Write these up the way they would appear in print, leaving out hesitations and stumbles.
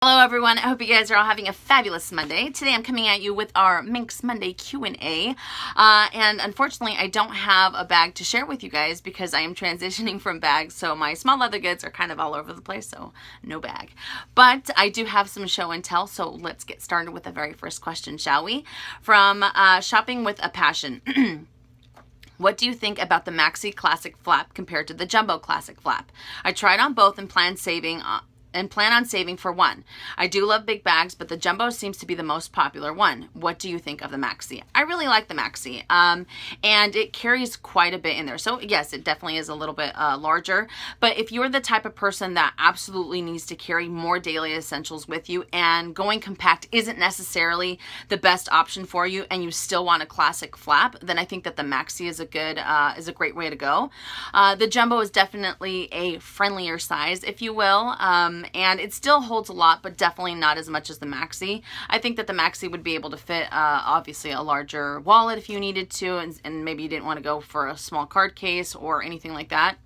Hello everyone, I hope you guys are all having a fabulous Monday. Today I'm coming at you with our Minks Monday Q&A, and unfortunately I don't have a bag to share with you guys because I am transitioning from bags, so my small leather goods are kind of all over the place, so no bag. But I do have some show and tell, so let's get started with the very first question, shall we? From Shopping with a Passion. What do you think about the Maxi Classic Flap compared to the Jumbo Classic Flap? I tried on both and plan on saving for one. I do love big bags, but the Jumbo seems to be the most popular one. What do you think of the Maxi? I really like the Maxi, and it carries quite a bit in there. So yes, it definitely is a little bit larger, but if you're the type of person that absolutely needs to carry more daily essentials with you and going compact isn't necessarily the best option for you and you still want a classic flap, then I think that the Maxi is a great way to go. The Jumbo is definitely a friendlier size, if you will, and it still holds a lot, but definitely not as much as the Maxi. I think that the Maxi would be able to fit, obviously, a larger wallet if you needed to, and maybe you didn't want to go for a small card case or anything like that.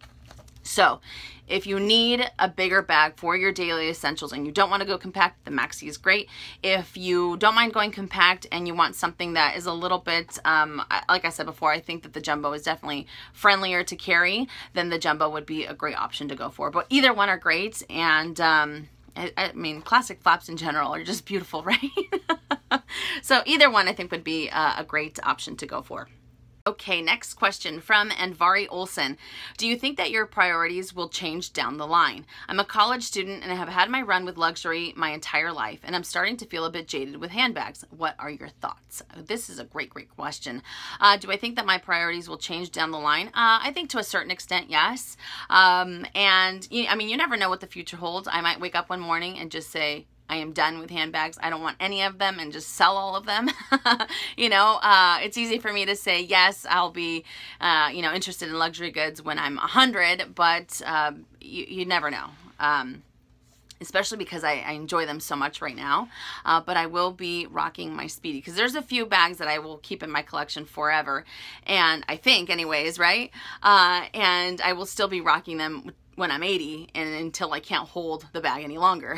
So if you need a bigger bag for your daily essentials and you don't want to go compact, the Maxi is great. If you don't mind going compact and you want something that is a little bit, like I said before, I think that the Jumbo is definitely friendlier to carry, then the Jumbo would be a great option to go for. But either one are great, and I mean, classic flaps in general are just beautiful, right? So either one I think would be a great option to go for. Okay, next question from Anvari Olson. Do you think that your priorities will change down the line? I'm a college student and I have had my run with luxury my entire life, and I'm starting to feel a bit jaded with handbags. What are your thoughts? This is a great question. Do I think that my priorities will change down the line? I think to a certain extent, yes. And I mean, you never know what the future holds. I might wake up one morning and just say, I am done with handbags. I don't want any of them, and just sell all of them. You know, it's easy for me to say, yes, I'll be, you know, interested in luxury goods when I'm 100, but you never know. Especially because I enjoy them so much right now. But I will be rocking my Speedy, because there's a few bags that I will keep in my collection forever. And I think anyways, right? And I will still be rocking them when I'm 80 and until I can't hold the bag any longer.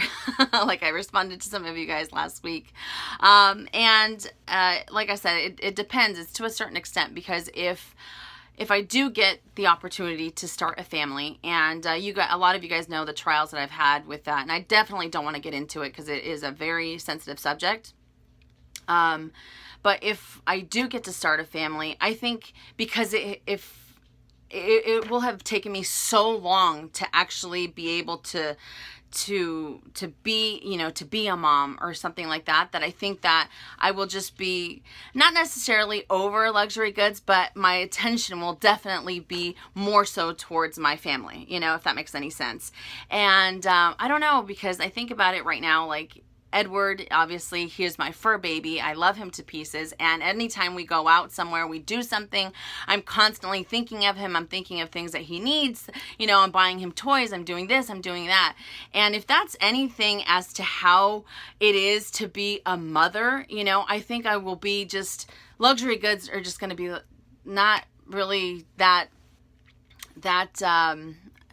Like I responded to some of you guys last week. Like I said, it depends. It's to a certain extent, because if I do get the opportunity to start a family, and a lot of you guys know the trials that I've had with that, and I definitely don't want to get into it because it is a very sensitive subject. But if I do get to start a family, I think because it will have taken me so long to actually be able to be, you know, to be a mom or something like that, that I think that I will just be not necessarily over luxury goods, but my attention will definitely be more so towards my family, you know, if that makes any sense. And I don't know, because I think about it right now, like Edward, obviously, he's my fur baby. I love him to pieces. And anytime we go out somewhere, we do something, I'm constantly thinking of him. I'm thinking of things that he needs. You know, I'm buying him toys. I'm doing this. I'm doing that. And if that's anything as to how it is to be a mother, you know, I think I will be just, luxury goods are just going to be not really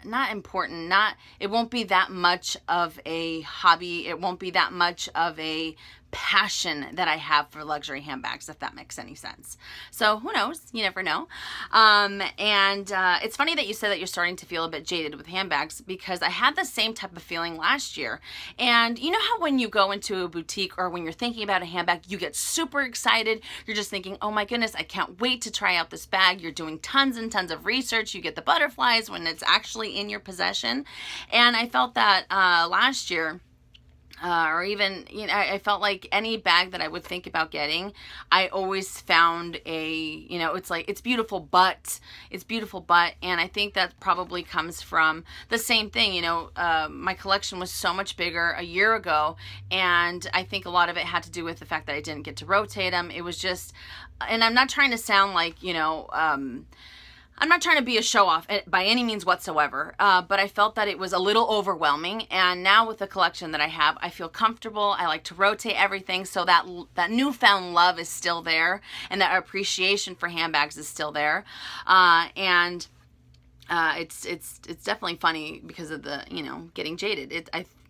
not important, it won't be that much of a hobby, it won't be that much of a passion that I have for luxury handbags, if that makes any sense. So who knows? You never know. It's funny that you said that you're starting to feel a bit jaded with handbags, because I had the same type of feeling last year. And you know how when you go into a boutique or when you're thinking about a handbag, you get super excited. You're just thinking, oh my goodness, I can't wait to try out this bag. You're doing tons and tons of research. You get the butterflies when it's actually in your possession. And I felt that last year. Or even, you know, I felt like any bag that I would think about getting, I always found you know, it's like, it's beautiful, but, and I think that probably comes from the same thing, you know, my collection was so much bigger a year ago, and I think a lot of it had to do with the fact that I didn't get to rotate them. It was just, and I'm not trying to sound like, you know, I'm not trying to be a show-off by any means whatsoever, but I felt that it was a little overwhelming, and now with the collection that I have, I feel comfortable. I like to rotate everything, so that newfound love is still there, and that appreciation for handbags is still there, it's definitely funny because of the, you know, getting jaded.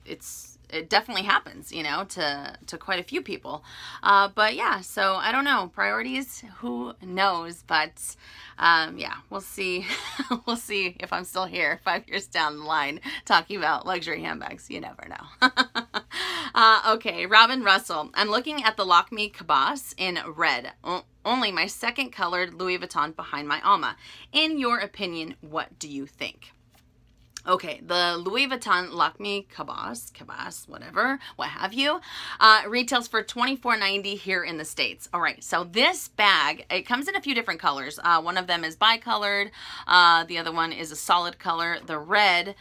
It's it definitely happens, you know, to quite a few people. But yeah, so I don't know, priorities, who knows, but yeah, we'll see. We'll see if I'm still here 5 years down the line talking about luxury handbags. You never know. Okay, Robin Russell. I'm looking at the Lock Me Cabas in red. Only my second colored Louis Vuitton behind my Alma. In your opinion, what do you think? Okay, the Louis Vuitton Lock Me Cabas, whatever, what have you, retails for $24.90 here in the States. All right, so this bag, it comes in a few different colors. One of them is bicolored. The other one is a solid color. The red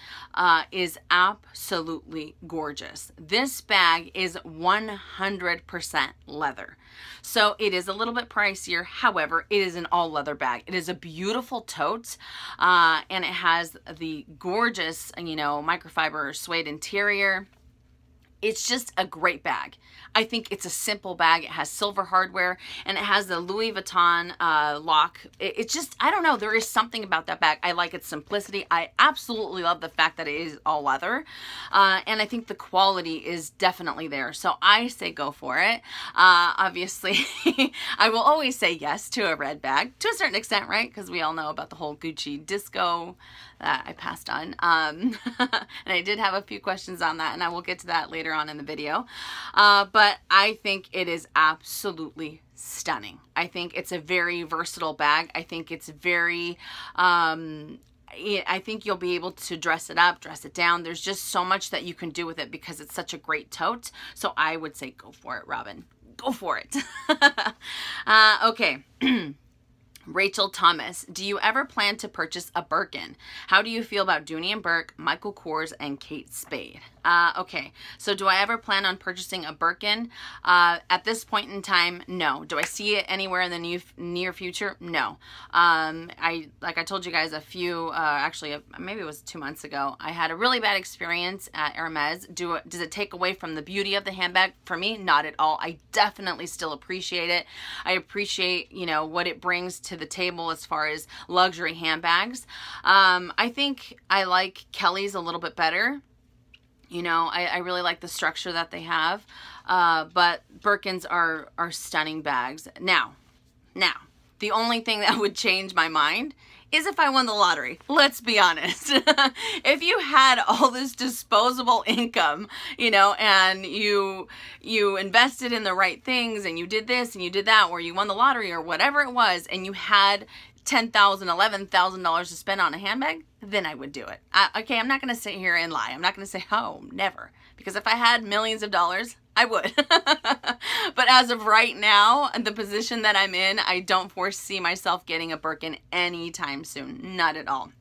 is absolutely gorgeous. This bag is 100% leather. So it is a little bit pricier. However, it is an all leather bag. It is a beautiful tote, and it has the gorgeous, you know, microfiber suede interior. It's just a great bag. I think it's a simple bag. It has silver hardware and it has the Louis Vuitton lock. It's just, I don't know, there is something about that bag. I like its simplicity. I absolutely love the fact that it is all leather. And I think the quality is definitely there. So I say go for it. Obviously, I will always say yes to a red bag to a certain extent, right? Because we all know about the whole Gucci disco that I passed on. And I did have a few questions on that, and I will get to that later on in the video. But I think it is absolutely stunning. I think it's a very versatile bag. I think it's very, I think you'll be able to dress it up, dress it down. There's just so much that you can do with it because it's such a great tote. So I would say go for it, Robin. Go for it. Okay. Rachel Thomas, do you ever plan to purchase a Birkin? How do you feel about Dooney & Bourke, Michael Kors, and Kate Spade? Okay, so do I ever plan on purchasing a Birkin? At this point in time, no. Do I see it anywhere in the near future? No. Like I told you guys a few, actually maybe it was 2 months ago, I had a really bad experience at Hermes. Does it take away from the beauty of the handbag? For me, not at all. I definitely still appreciate it. I appreciate, you know, what it brings to the table as far as luxury handbags. I think I like Kelly's a little bit better. You know, I really like the structure that they have. But Birkins are stunning bags. Now, the only thing that would change my mind is if I won the lottery. Let's be honest. If you had all this disposable income, you know, and you invested in the right things and you did this and you did that, or you won the lottery or whatever it was, and you had $10,000, $11,000 to spend on a handbag, then I would do it. Okay, I'm not going to sit here and lie. I'm not going to say, oh, never. Because if I had millions of dollars, I would. But as of right now, the position that I'm in, I don't foresee myself getting a Birkin anytime soon. Not at all.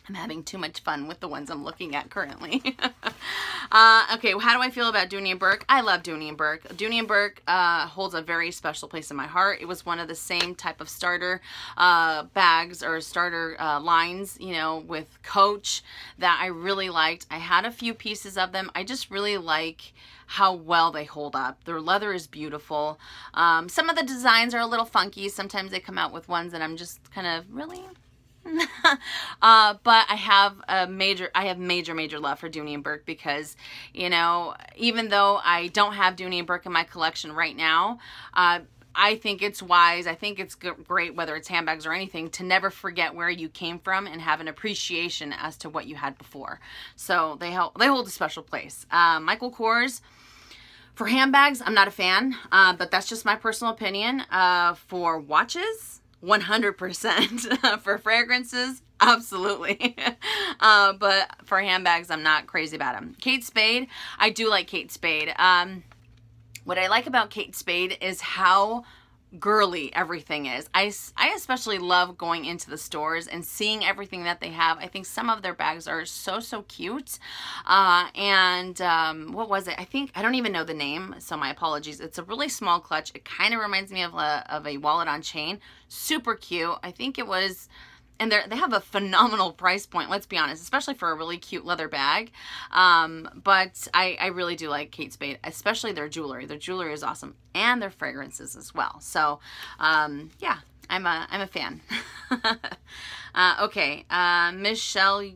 I'm having too much fun with the ones I'm looking at currently. Okay, how do I feel about Dooney & Bourke? I love Dooney & Bourke. Dooney & Bourke holds a very special place in my heart. It was one of the same type of starter bags or starter lines, you know, with Coach that I really liked. I had a few pieces of them. I just really like how well they hold up. Their leather is beautiful. Some of the designs are a little funky. Sometimes they come out with ones that I'm just kind of, really? But I have major love for Dooney & Bourke because, you know, even though I don't have Dooney & Bourke in my collection right now, I think it's wise. I think it's great, whether it's handbags or anything, to never forget where you came from and have an appreciation as to what you had before. So they hold a special place. Michael Kors, for handbags, I'm not a fan, but that's just my personal opinion. For watches, 100%. For fragrances, absolutely. But for handbags, I'm not crazy about them. Kate Spade, I do like Kate Spade. What I like about Kate Spade is how girly everything is. I especially love going into the stores and seeing everything that they have. I think some of their bags are so cute. What was it? I don't even know the name, so my apologies. It's a really small clutch. It kind of reminds me of a wallet on chain. Super cute. I think it was, and they have a phenomenal price point, let's be honest, especially for a really cute leather bag. But I really do like Kate Spade, especially their jewelry. Their jewelry is awesome, and their fragrances as well. So, yeah, I'm a fan. Okay, Michelle,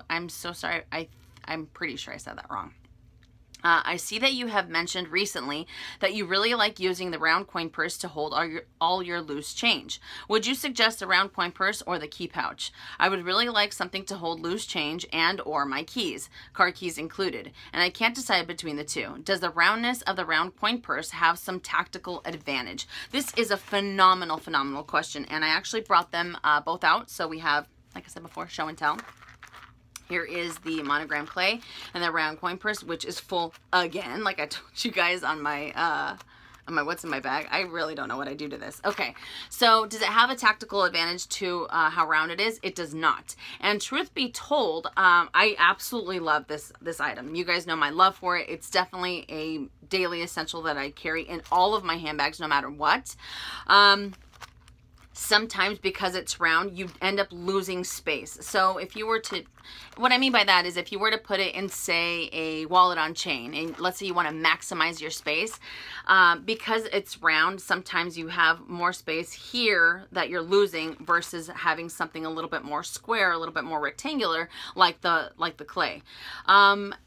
I'm so sorry. I'm pretty sure I said that wrong. I see that you have mentioned recently that you really like using the round coin purse to hold all your loose change. Would you suggest the round coin purse or the key pouch? I would really like something to hold loose change and or my keys, car keys included, and I can't decide between the two. Does the roundness of the round coin purse have some tactical advantage? This is a phenomenal question, and I actually brought them both out. So we have, like I said before, show and tell. Here is the monogram clay and the round coin purse, which is full again, like I told you guys on my what's in my bag. I really don't know what I do to this. Okay, so does it have a tactical advantage to how round it is? It does not. And truth be told, I absolutely love this item. You guys know my love for it. It's definitely a daily essential that I carry in all of my handbags, no matter what. Sometimes because it's round, you end up losing space. So if you were to, what I mean by that is if you were to put it in, say, a wallet on chain, and let's say you want to maximize your space, because it's round, sometimes you have more space here that you're losing versus having something a little bit more square, a little bit more rectangular, like the clay.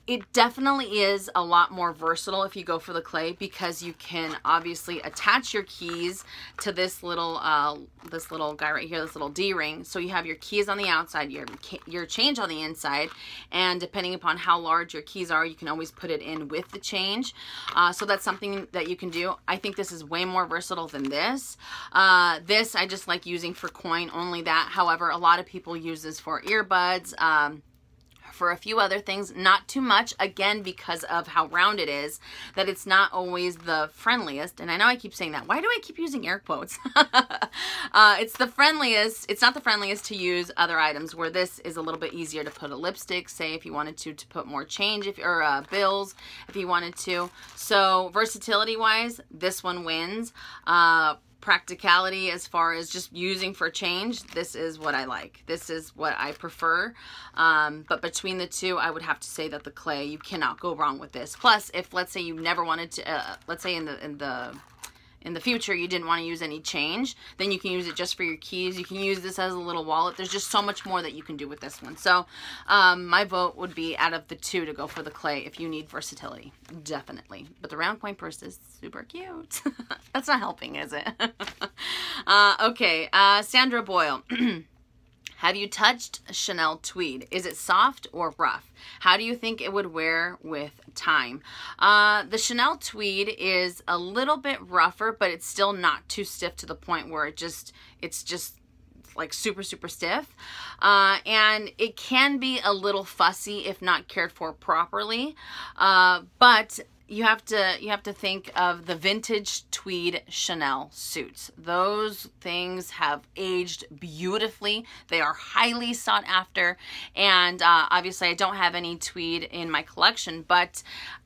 It definitely is a lot more versatile if you go for the clay, because you can obviously attach your keys to this little guy right here, this little D-ring. So you have your keys on the outside, your change on the inside, and depending upon how large your keys are, you can always put it in with the change. So that's something that you can do. I think this is way more versatile than this. This I just like using for coin, only that. However, a lot of people use this for earbuds, for a few other things, not too much, again, because of how round it is, that it's not always the friendliest. And I know I keep saying that. Why do I keep using air quotes? It's the friendliest. It's not the friendliest to use other items, where this is a little bit easier to put a lipstick, say, if you wanted to put more change, or bills, if you wanted to. So versatility wise, this one wins. Practicality, as far as just using for change, this is what I like. This is what I prefer. But between the two, I would have to say that the clay, you cannot go wrong with this. Plus, if let's say you never wanted to, let's say in the future you didn't want to use any change, then you can use it just for your keys. You can use this as a little wallet. There's just so much more that you can do with this one. So my vote would be, out of the two, to go for the clay if you need versatility, definitely. But the round point purse is super cute. That's not helping, is it? Okay, Sandra Boyle. Have you touched Chanel Tweed? Is it soft or rough? How do you think it would wear with time? The Chanel Tweed is a little bit rougher, but it's still not too stiff to the point where it's just like super stiff. And it can be a little fussy if not cared for properly. But you have to think of the vintage tweed Chanel suits. Those things have aged beautifully. They are highly sought after, and obviously I don't have any tweed in my collection, but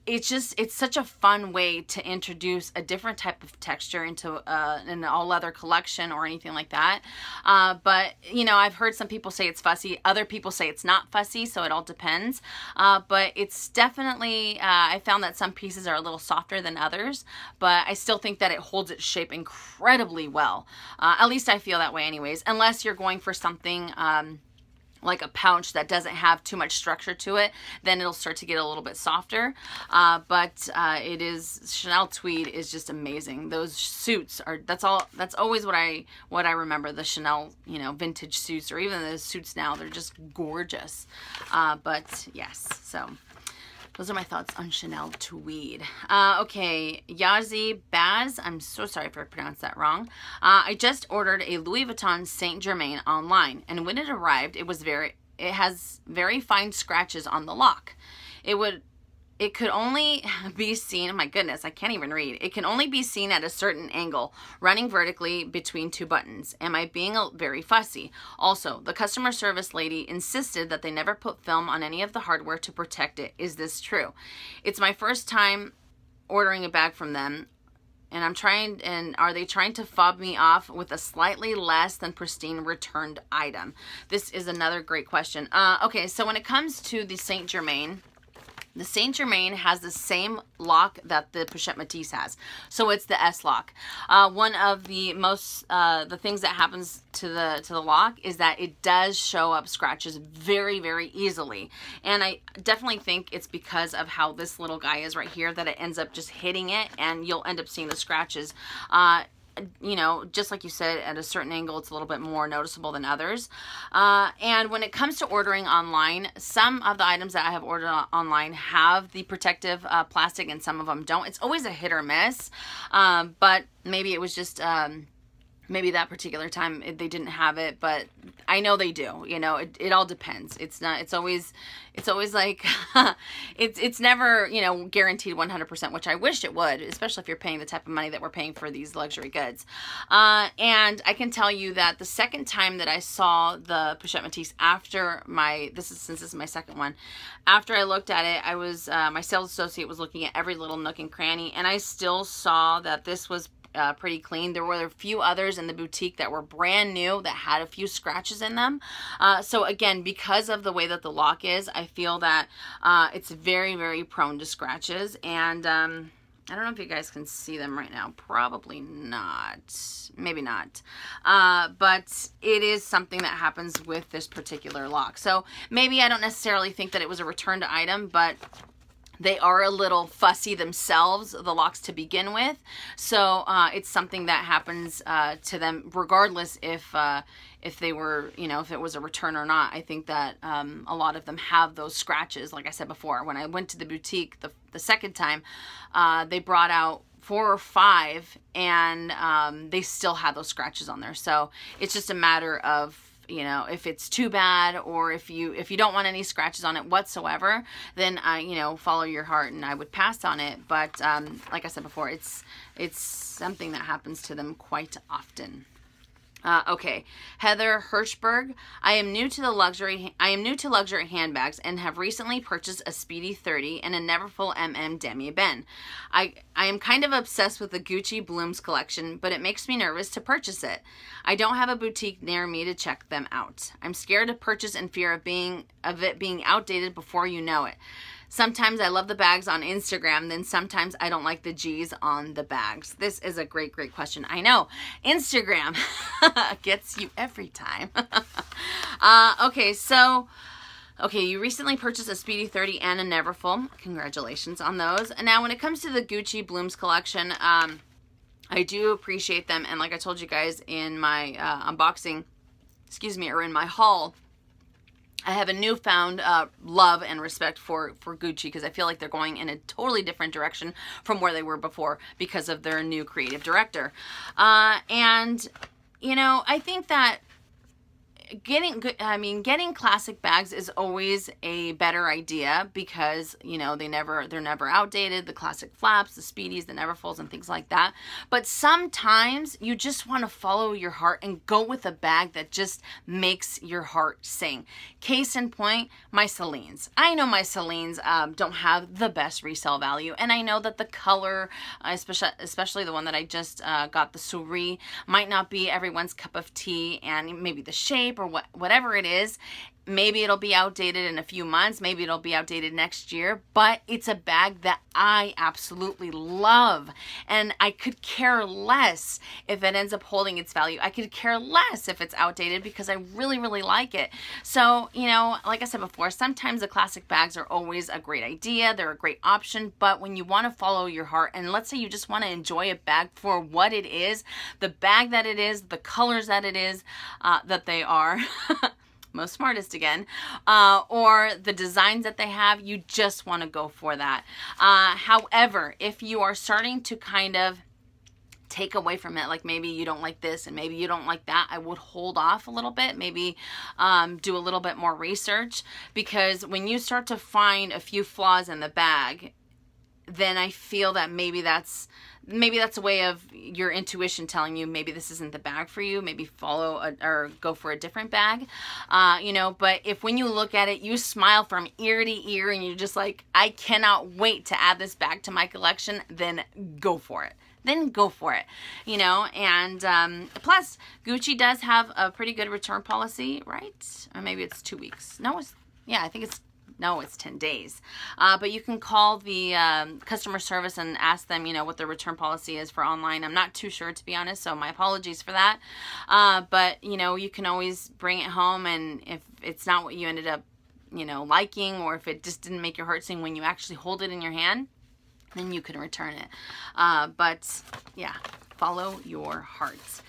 it's such a fun way to introduce a different type of texture into an all leather collection or anything like that. But you know, I've heard some people say it's fussy, other people say it's not fussy, so it all depends. But it's definitely, I found that some pieces are a little softer than others, but I still think that it holds its shape incredibly well. At least I feel that way anyways, unless you're going for something like a pouch that doesn't have too much structure to it, then it'll start to get a little bit softer. But it is, Chanel Tweed is just amazing. Those suits are, that's always what I remember, the Chanel, you know, vintage suits, or even the suits now, they're just gorgeous. But yes, so those are my thoughts on Chanel Tweed. Okay, Yazi Baz, I'm so sorry if I pronounced that wrong. I just ordered a Louis Vuitton Saint Germain online, and when it arrived, it has very fine scratches on the lock. It could only be seen, oh my goodness, I can't even read. It can only be seen at a certain angle, running vertically between two buttons. Am I being very fussy? Also, the customer service lady insisted that they never put film on any of the hardware to protect it. Is this true? It's my first time ordering a bag from them, and are they trying to fob me off with a slightly less than pristine returned item? This is another great question. Okay, so when it comes to the Saint Germain, The Saint Germain has the same lock that the Pochette Matisse has. So it's the S lock. One of the most, the things that happens to the lock is that it does show up scratches very, very easily. And I definitely think it's because of how this little guy is right here that it ends up just hitting it, and you'll end up seeing the scratches. You know, just like you said, at a certain angle, it's a little bit more noticeable than others. And when it comes to ordering online, some of the items that I have ordered online have the protective plastic and some of them don't. It's always a hit or miss, but maybe it was just... maybe that particular time they didn't have it, but I know they do. You know, it all depends. It's not, it's always like, it's never, you know, guaranteed 100%, which I wish it would, especially if you're paying the type of money that we're paying for these luxury goods. And I can tell you that the second time that I saw the Pochette Matisse after since this is my second one, after I looked at it, I was, my sales associate was looking at every little nook and cranny, and I still saw that this was pretty clean. There were a few others in the boutique that were brand new that had a few scratches in them. So again, because of the way that the lock is, I feel that it's very, very prone to scratches. And I don't know if you guys can see them right now. Probably not. Maybe not. But it is something that happens with this particular lock. So maybe I don't necessarily think that it was a returned item, but they are a little fussy themselves, the locks to begin with. So it's something that happens to them regardless if they were, you know, if it was a return or not. I think that a lot of them have those scratches. Like I said before, when I went to the boutique the second time, they brought out 4 or 5 and they still had those scratches on there. So it's just a matter of, you know, if it's too bad, or if you don't want any scratches on it whatsoever, then you know, follow your heart and I would pass on it. But like I said before, it's something that happens to them quite often. Okay, Heather Hirschberg. I am new to luxury handbags and have recently purchased a Speedy 30 and a Neverfull MM Demi Ben. I am kind of obsessed with the Gucci Blooms collection, but it makes me nervous to purchase it. I don't have a boutique near me to check them out. I'm scared to purchase in fear of it being outdated before you know it. Sometimes I love the bags on Instagram, then sometimes I don't like the G's on the bags. This is a great, great question. I know. Instagram gets you every time. Okay, so... Okay, you recently purchased a Speedy 30 and a Neverfull. Congratulations on those. And now when it comes to the Gucci Blooms collection, I do appreciate them. And like I told you guys in my unboxing, or in my haul, I have a newfound love and respect for Gucci, because I feel like they're going in a totally different direction from where they were before because of their new creative director. You know, I think that getting classic bags is always a better idea because, you know, they're never outdated. The classic flaps, the Speedies, the Neverfulls, and things like that. But sometimes you just want to follow your heart and go with a bag that just makes your heart sing. Case in point, my Celines. I know my Celines don't have the best resale value, and I know that the color, especially the one that I just got, the Souris, might not be everyone's cup of tea, and maybe the shape or whatever it is, maybe it'll be outdated in a few months, maybe it'll be outdated next year, but it's a bag that I absolutely love, and I could care less if it ends up holding its value. I could care less if it's outdated because I really, really like it. So, you know, like I said before, sometimes the classic bags are always a great idea. They're a great option, but when you want to follow your heart, and let's say you just want to enjoy a bag for what it is, the bag that it is, the colors that it is, that they are, most smartest again, or the designs that they have, you just want to go for that. However, if you are starting to kind of take away from it, like maybe you don't like this and maybe you don't like that, I would hold off a little bit, maybe do a little bit more research, because when you start to find a few flaws in the bag, then I feel that maybe that's a way of your intuition telling you maybe this isn't the bag for you, maybe follow or go for a different bag, you know. But if when you look at it, you smile from ear to ear and you're just like, I cannot wait to add this bag to my collection, then go for it. Then go for it, you know. And plus, Gucci does have a pretty good return policy, right? Or maybe it's 2 weeks. No, yeah, I think it's No, it's 10 days. But you can call the customer service and ask them, you know, what the return policy is for online. I'm not too sure, to be honest, so my apologies for that. But, you know, you can always bring it home, and if it's not what you ended up, you know, liking, or if it just didn't make your heart sing when you actually hold it in your hand, then you can return it. But, yeah, follow your hearts.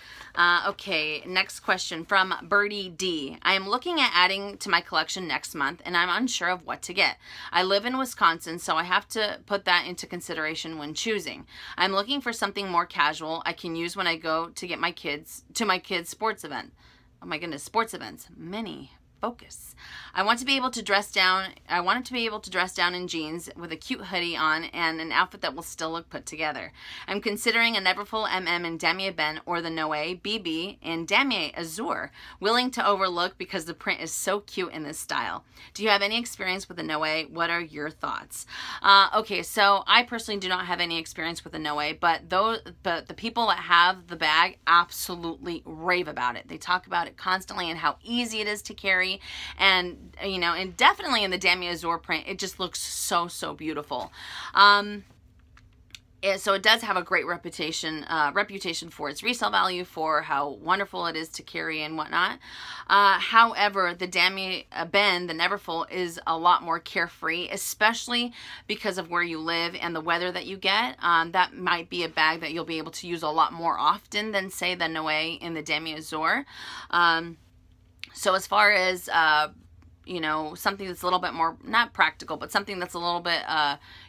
Okay, next question from Birdie D. I am looking at adding to my collection next month, and I'm unsure of what to get. I live in Wisconsin, so I have to put that into consideration when choosing. I'm looking for something more casual I can use when I go to get my kids to my kids' sports event. Oh my goodness, sports events. Many. Focus. I want to be able to dress down. I want it to be able to dress down in jeans with a cute hoodie on and an outfit that will still look put together. I'm considering a Neverfull MM in Damier Ben or the Noé BB in Damier Azur, willing to overlook because the print is so cute in this style. Do you have any experience with the Noé? What are your thoughts? Okay, so I personally do not have any experience with the Noé, but the people that have the bag absolutely rave about it. They talk about it constantly and how easy it is to carry. And, you know, and definitely in the Damier Azur print, it just looks so, so beautiful. So it does have a great reputation for its resale value, for how wonderful it is to carry and whatnot. However, the Damier Ben, the Neverfull, is a lot more carefree, especially because of where you live and the weather that you get. That might be a bag that you'll be able to use a lot more often than, say, the Noé in the Damier Azur. So as far as, you know, something that's a little bit more, not practical, but something that's a little bit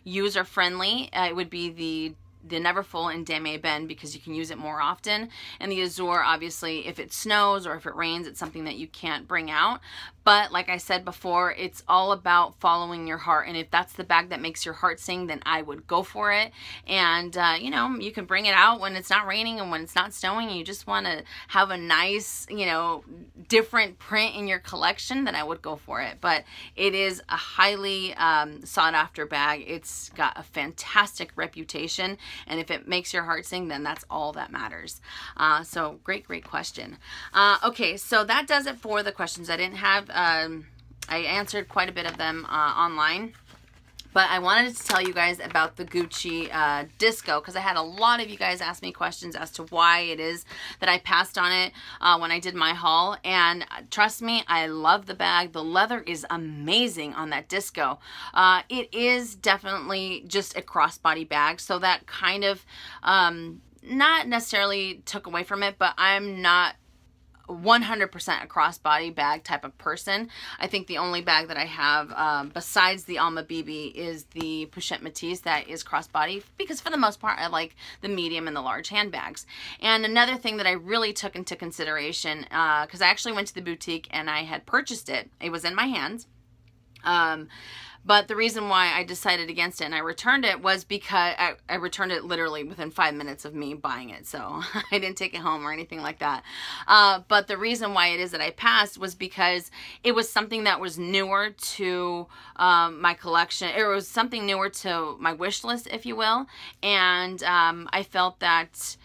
user-friendly, it would be the Neverfull in Damier Ben, because you can use it more often. And the Azur, obviously, if it snows or if it rains, it's something that you can't bring out. But like I said before, it's all about following your heart. And if that's the bag that makes your heart sing, then I would go for it. And, you know, you can bring it out when it's not raining and when it's not snowing. And you just want to have a nice, you know, different print in your collection, then I would go for it. But it is a highly sought after bag. It's got a fantastic reputation. And if it makes your heart sing, then that's all that matters. So great question. Okay, so that does it for the questions. I didn't have, I answered quite a bit of them online. But I wanted to tell you guys about the Gucci Disco, because I had a lot of you guys ask me questions as to why it is that I passed on it when I did my haul. And trust me, I love the bag. The leather is amazing on that Disco. It is definitely just a crossbody bag, so that kind of not necessarily took away from it, but I'm not 100% a crossbody bag type of person. I think the only bag that I have besides the Alma BB is the Pochette Métis that is crossbody, because for the most part I like the medium and the large handbags. And another thing that I really took into consideration, because I actually went to the boutique and I had purchased it. It was in my hands. But the reason why I decided against it and I returned it was because I returned it literally within 5 minutes of me buying it. So I didn't take it home or anything like that. But the reason why it is that I passed was because it was something that was newer to my collection. It was something newer to my wish list, if you will. And I felt that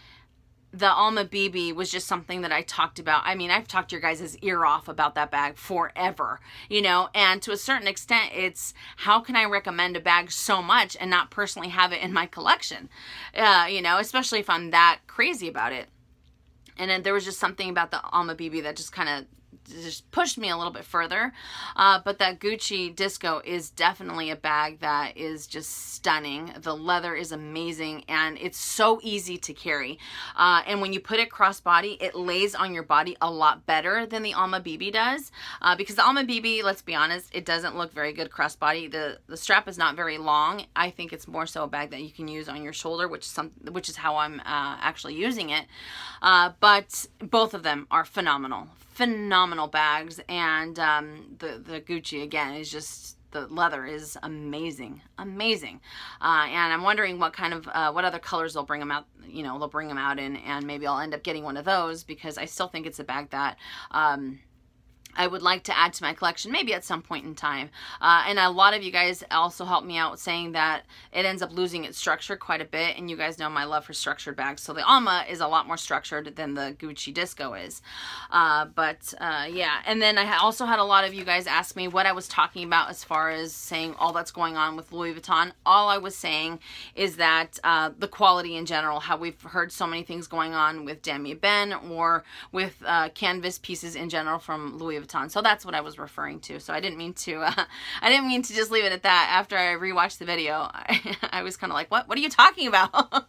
the Alma BB was just something that I talked about. I mean, I've talked your guys' ear off about that bag forever, you know, and to a certain extent, it's how can I recommend a bag so much and not personally have it in my collection, you know, especially if I'm that crazy about it. And then there was just something about the Alma BB that just kind of just pushed me a little bit further. But that Gucci Disco is definitely a bag that is just stunning. The leather is amazing and it's so easy to carry. And when you put it crossbody, it lays on your body a lot better than the Alma BB does. Because the Alma BB, let's be honest, it doesn't look very good crossbody. The strap is not very long. I think it's more so a bag that you can use on your shoulder, which is how I'm actually using it. But both of them are phenomenal bags. And the Gucci, again, is just, the leather is amazing. And I'm wondering what kind of what other colors they'll bring them out, you know, they'll bring them out in, and maybe I'll end up getting one of those, because I still think it's a bag that I would like to add to my collection, maybe at some point in time. And a lot of you guys also helped me out saying that it ends up losing its structure quite a bit, and you guys know my love for structured bags. So the Alma is a lot more structured than the Gucci Disco is. Yeah, and then I also had a lot of you guys ask me what I was talking about as far as saying all that's going on with Louis Vuitton. All I was saying is that the quality in general, how we've heard so many things going on with Damier Ben or with canvas pieces in general from Louis Vuitton. So that's what I was referring to. So I didn't mean to just leave it at that. After I rewatched the video, I was kind of like, what are you talking about?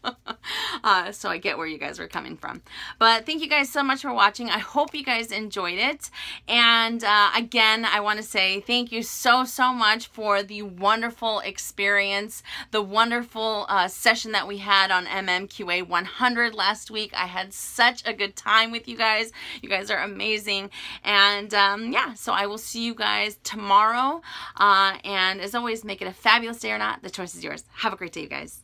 So I get where you guys were coming from. But thank you guys so much for watching. I hope you guys enjoyed it. And again, I want to say thank you so much for the wonderful experience, the wonderful session that we had on MMQA 100 last week. I had such a good time with you guys. You guys are amazing. And yeah, so I will see you guys tomorrow. And as always, make it a fabulous day or not. The choice is yours. Have a great day, you guys.